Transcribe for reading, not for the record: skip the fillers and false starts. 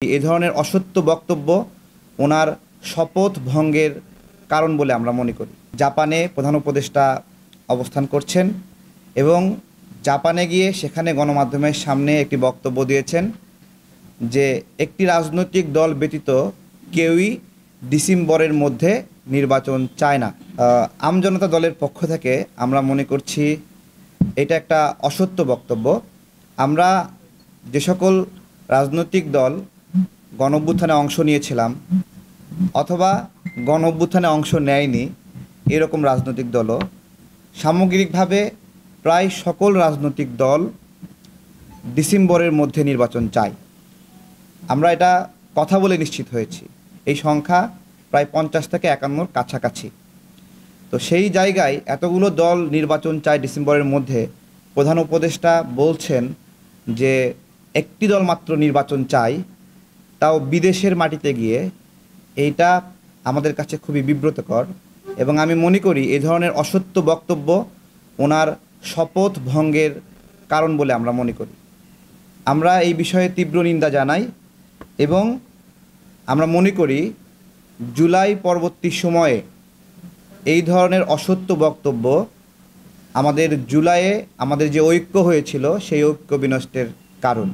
এ ধরনের অসত্য বক্তব্য ওনার শপথ ভঙ্গের কারণ বলে আমরা মনে করি। জাপানে প্রধান উপদেষ্টা অবস্থান করছেন এবং জাপানে গিয়ে সেখানে গণমাধ্যমের সামনে একটি বক্তব্য দিয়েছেন যে একটি রাজনৈতিক দল ব্যতীত কেউই ডিসেম্বরের মধ্যে নির্বাচন চায় না। আমজনতা দলের পক্ষ থেকে আমরা মনে করছি এটা একটা অসত্য বক্তব্য। আমরা যে সকল রাজনৈতিক দল গণঅভ্যুত্থানে অংশ নিয়েছিলাম অথবা গণঅভ্যুত্থানে অংশ নেয়নি এরকম রাজনৈতিক দলও সামগ্রিকভাবে প্রায় সকল রাজনৈতিক দল ডিসেম্বরের মধ্যে নির্বাচন চায়। আমরা এটা কথা বলে নিশ্চিত হয়েছি। এই সংখ্যা প্রায় 50 থেকে 51-র কাছাকাছি। তো সেই জায়গায় এতগুলো দল নির্বাচন চায় ডিসেম্বরের মধ্যে, প্রধান উপদেষ্টা বলছেন যে একটি দল মাত্র নির্বাচন চায়, তাও বিদেশের মাটিতে গিয়ে। এইটা আমাদের কাছে খুবই বিব্রতকর এবং আমি মনে করি এই ধরনের অসত্য বক্তব্য ওনার শপথ ভঙ্গের কারণ বলে আমরা মনে করি। আমরা এই বিষয়ে তীব্র নিন্দা জানাই এবং আমরা মনে করি জুলাই পরবর্তী সময়ে এই ধরনের অসত্য বক্তব্য আমাদের জুলাইয়ে আমাদের যে ঐক্য হয়েছিল সেই ঐক্য বিনষ্টের কারণ।